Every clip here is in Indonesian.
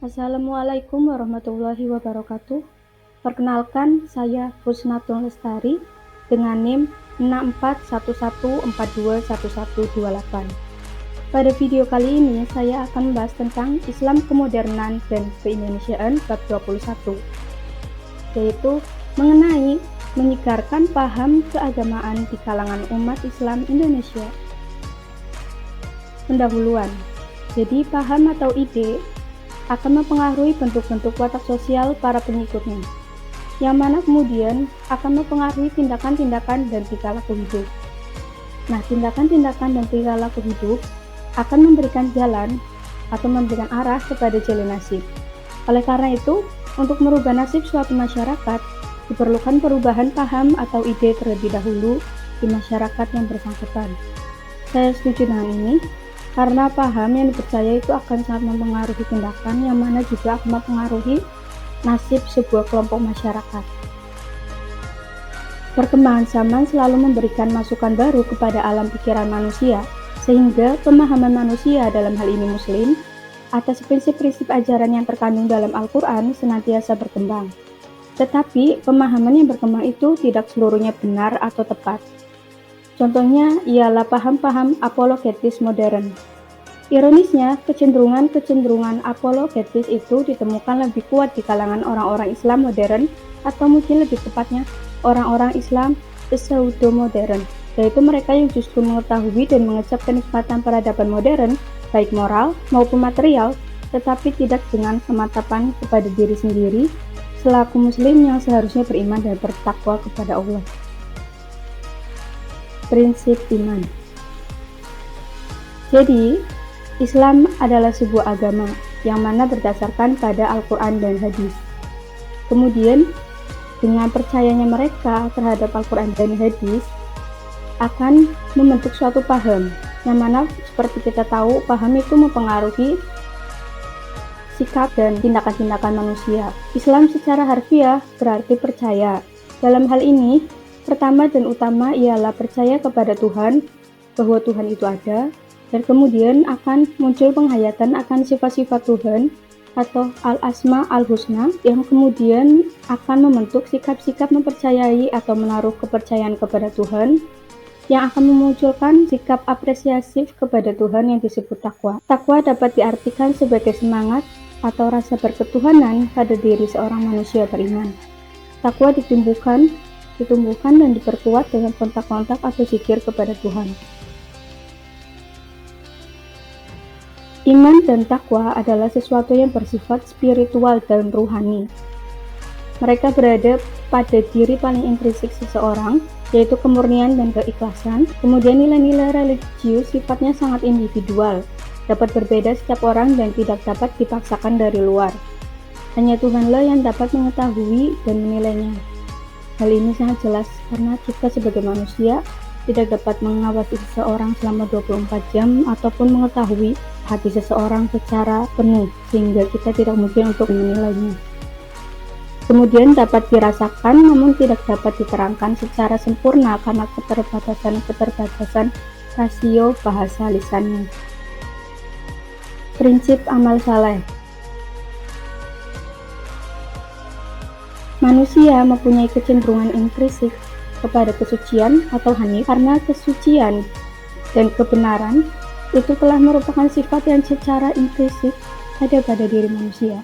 Assalamualaikum warahmatullahi wabarakatuh. Perkenalkan, saya Husnatul Lestari dengan NIM 6411421128. Pada video kali ini, saya akan membahas tentang Islam kemodernan dan keindonesiaan bab 21, yaitu mengenai menyegarkan paham keagamaan di kalangan umat Islam Indonesia. Pendahuluan. Jadi, paham atau ide akan mempengaruhi bentuk-bentuk watak sosial para pengikutnya, yang mana kemudian akan mempengaruhi tindakan-tindakan dan tingkah laku hidup. Nah, tindakan-tindakan dan tingkah laku hidup akan memberikan jalan atau memberikan arah kepada jalan nasib. Oleh karena itu, untuk merubah nasib suatu masyarakat, diperlukan perubahan paham atau ide terlebih dahulu di masyarakat yang bersangkutan. Saya setuju dengan ini, karena paham yang dipercaya itu akan sangat mempengaruhi tindakan yang mana juga akan mempengaruhi nasib sebuah kelompok masyarakat. Perkembangan zaman selalu memberikan masukan baru kepada alam pikiran manusia, sehingga pemahaman manusia dalam hal ini Muslim atas prinsip-prinsip ajaran yang terkandung dalam Al-Quran senantiasa berkembang. Tetapi pemahaman yang berkembang itu tidak seluruhnya benar atau tepat. Contohnya ialah paham-paham apologetis modern. Ironisnya, kecenderungan apologetis itu ditemukan lebih kuat di kalangan orang-orang Islam modern, atau mungkin lebih tepatnya orang-orang Islam pseudo-modern, yaitu mereka yang justru mengetahui dan mengecap kenikmatan peradaban modern, baik moral maupun material, tetapi tidak dengan kemantapan kepada diri sendiri, selaku Muslim yang seharusnya beriman dan bertakwa kepada Allah. Prinsip iman. Jadi, Islam adalah sebuah agama yang mana berdasarkan pada Al-Quran dan Hadis. Kemudian, dengan percayanya mereka terhadap Al-Quran dan Hadis akan membentuk suatu paham, yang mana seperti kita tahu, paham itu mempengaruhi sikap dan tindakan-tindakan manusia. Islam secara harfiah berarti percaya. Dalam hal ini, pertama dan utama ialah percaya kepada Tuhan, bahwa Tuhan itu ada, dan kemudian akan muncul penghayatan akan sifat-sifat Tuhan atau al-asma al-husna yang kemudian akan membentuk sikap-sikap mempercayai atau menaruh kepercayaan kepada Tuhan yang akan memunculkan sikap apresiatif kepada Tuhan yang disebut takwa. Takwa dapat diartikan sebagai semangat atau rasa berketuhanan pada diri seorang manusia beriman. Takwa ditumbuhkan dan diperkuat dengan kontak-kontak atau zikir kepada Tuhan. Iman dan takwa adalah sesuatu yang bersifat spiritual dan ruhani. Mereka berada pada diri paling intrinsik seseorang, yaitu kemurnian dan keikhlasan. Kemudian nilai-nilai religius sifatnya sangat individual, dapat berbeda setiap orang dan tidak dapat dipaksakan dari luar. Hanya Tuhanlah yang dapat mengetahui dan menilainya. Hal ini sangat jelas karena kita sebagai manusia tidak dapat mengawasi seseorang selama 24 jam ataupun mengetahui hati seseorang secara penuh, sehingga kita tidak mungkin untuk menilainya. Kemudian dapat dirasakan namun tidak dapat diterangkan secara sempurna karena keterbatasan rasio bahasa lisannya. Prinsip amal saleh. Manusia mempunyai kecenderungan intrinsik kepada kesucian atau hanif karena kesucian dan kebenaran itu telah merupakan sifat yang secara intrinsik ada pada diri manusia.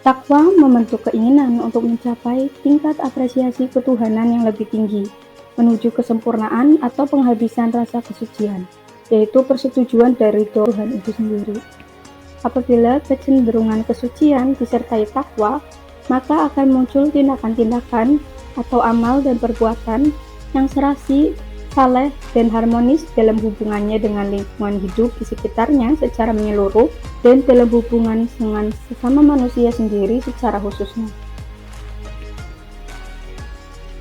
Takwa membentuk keinginan untuk mencapai tingkat apresiasi ketuhanan yang lebih tinggi, menuju kesempurnaan atau penghabisan rasa kesucian, yaitu persetujuan dari Tuhan itu sendiri. Apabila kecenderungan kesucian disertai takwa, maka akan muncul tindakan-tindakan atau amal dan perbuatan yang serasi, saleh, dan harmonis dalam hubungannya dengan lingkungan hidup di sekitarnya secara menyeluruh dan dalam hubungan dengan sesama manusia sendiri secara khususnya.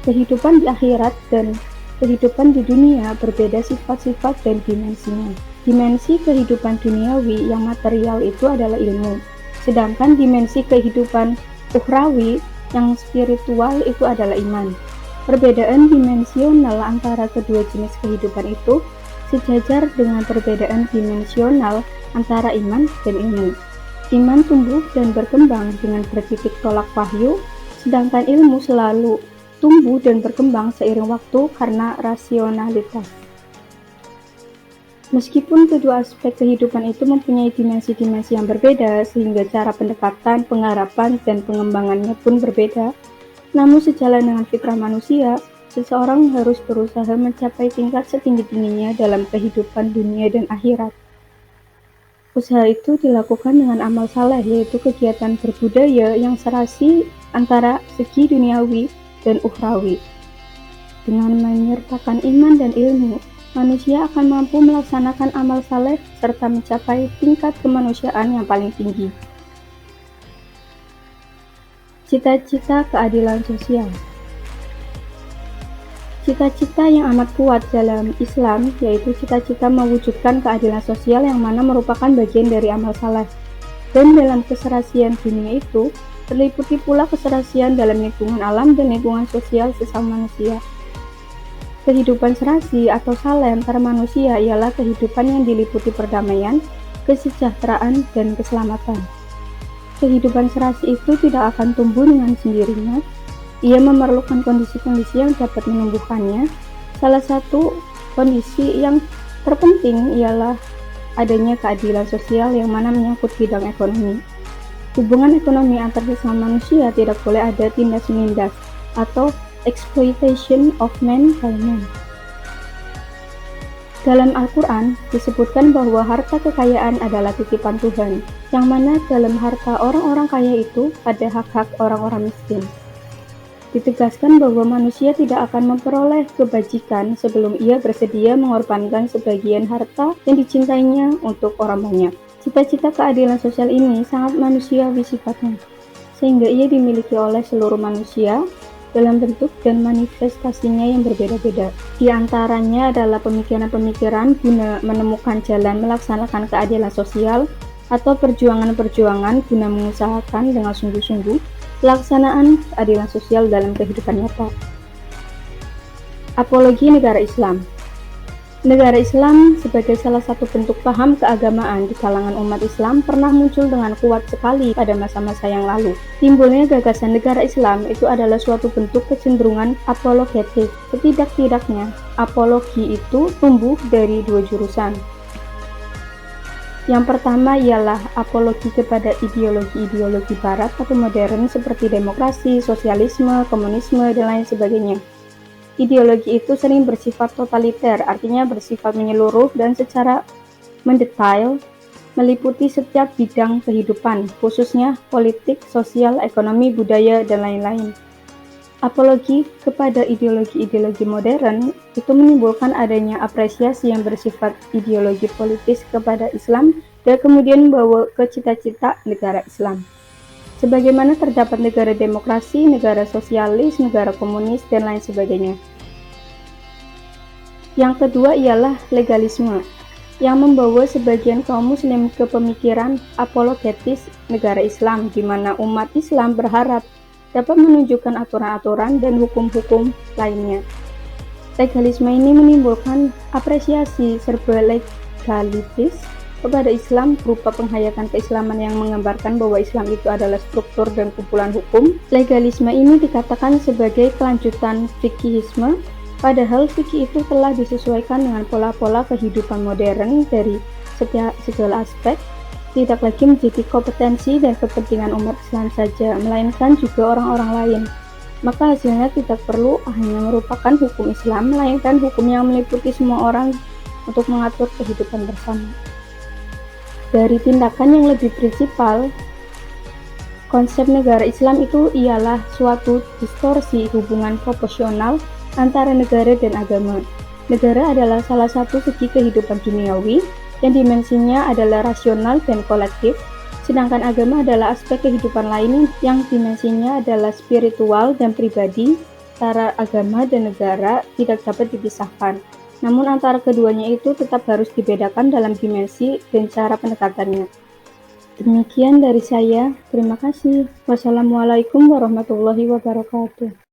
Kehidupan di akhirat dan kehidupan di dunia berbeda sifat-sifat dan dimensinya. Dimensi kehidupan duniawi yang material itu adalah ilmu, sedangkan dimensi kehidupan ukhrawi yang spiritual itu adalah iman. Perbedaan dimensional antara kedua jenis kehidupan itu sejajar dengan perbedaan dimensional antara iman dan ilmu. Iman tumbuh dan berkembang dengan bertitik tolak wahyu, sedangkan ilmu selalu tumbuh dan berkembang seiring waktu karena rasionalitas. Meskipun kedua aspek kehidupan itu mempunyai dimensi-dimensi yang berbeda, sehingga cara pendekatan, penggarapan, dan pengembangannya pun berbeda, namun sejalan dengan fitrah manusia, seseorang harus berusaha mencapai tingkat setinggi-tingginya dalam kehidupan dunia dan akhirat. Usaha itu dilakukan dengan amal saleh, yaitu kegiatan berbudaya yang serasi antara segi duniawi dan ukhrawi. Dengan menyertakan iman dan ilmu, manusia akan mampu melaksanakan amal saleh serta mencapai tingkat kemanusiaan yang paling tinggi. Cita-cita keadilan sosial. Cita-cita yang amat kuat dalam Islam yaitu cita-cita mewujudkan keadilan sosial yang mana merupakan bagian dari amal saleh. Dan dalam keserasian dunia itu, terliputi pula keserasian dalam lingkungan alam dan lingkungan sosial sesama manusia. Kehidupan serasi atau saleh antara manusia ialah kehidupan yang diliputi perdamaian, kesejahteraan, dan keselamatan. Kehidupan serasi itu tidak akan tumbuh dengan sendirinya. Ia memerlukan kondisi-kondisi yang dapat menumbuhkannya. Salah satu kondisi yang terpenting ialah adanya keadilan sosial yang mana menyangkut bidang ekonomi. Hubungan ekonomi antar sesama manusia tidak boleh ada tindas menindas atau exploitation of man by man. Dalam Al-Quran disebutkan bahwa harta kekayaan adalah titipan Tuhan, yang mana dalam harta orang-orang kaya itu ada hak-hak orang-orang miskin. Ditegaskan bahwa manusia tidak akan memperoleh kebajikan sebelum ia bersedia mengorbankan sebagian harta yang dicintainya untuk orang banyak. Cita-cita keadilan sosial ini sangat manusiawi sifatnya, sehingga ia dimiliki oleh seluruh manusia dalam bentuk dan manifestasinya yang berbeda-beda. Di antaranya adalah pemikiran-pemikiran guna menemukan jalan melaksanakan keadilan sosial atau perjuangan-perjuangan guna mengusahakan dengan sungguh-sungguh pelaksanaan keadilan sosial dalam kehidupan nyata. Apologi negara Islam. Negara Islam sebagai salah satu bentuk paham keagamaan di kalangan umat Islam pernah muncul dengan kuat sekali pada masa-masa yang lalu. Timbulnya gagasan negara Islam itu adalah suatu bentuk kecenderungan apologetik. Setidak-tidaknya, apologi itu tumbuh dari dua jurusan. Yang pertama ialah apologi kepada ideologi-ideologi barat atau modern seperti demokrasi, sosialisme, komunisme, dan lain sebagainya. Ideologi itu sering bersifat totaliter, artinya bersifat menyeluruh dan secara mendetail meliputi setiap bidang kehidupan, khususnya politik, sosial, ekonomi, budaya, dan lain-lain. Apologi kepada ideologi-ideologi modern itu menimbulkan adanya apresiasi yang bersifat ideologi politis kepada Islam dan kemudian membawa ke cita-cita negara Islam. Sebagaimana terdapat negara demokrasi, negara sosialis, negara komunis, dan lain sebagainya. Yang kedua ialah legalisme, yang membawa sebagian kaum muslim ke pemikiran apologetis negara Islam, di mana umat Islam berharap dapat menunjukkan aturan-aturan dan hukum-hukum lainnya. Legalisme ini menimbulkan apresiasi serba legalitis kepada Islam berupa penghayatan keislaman yang menggambarkan bahwa Islam itu adalah struktur dan kumpulan hukum. Legalisme ini dikatakan sebagai kelanjutan fikihsme, padahal fikih itu telah disesuaikan dengan pola-pola kehidupan modern dari segala aspek, tidak lagi menjadi kompetensi dan kepentingan umat Islam saja, melainkan juga orang-orang lain. Maka hasilnya tidak perlu hanya merupakan hukum Islam, melainkan hukum yang meliputi semua orang untuk mengatur kehidupan bersama. Dari tindakan yang lebih prinsipal, konsep negara Islam itu ialah suatu distorsi hubungan proporsional antara negara dan agama. Negara adalah salah satu segi kehidupan duniawi, yang dimensinya adalah rasional dan kolektif, sedangkan agama adalah aspek kehidupan lain yang dimensinya adalah spiritual dan pribadi. Antara agama dan negara tidak dapat dipisahkan, namun antara keduanya itu tetap harus dibedakan dalam dimensi dan cara pendekatannya. Demikian dari saya, terima kasih. Wassalamualaikum warahmatullahi wabarakatuh.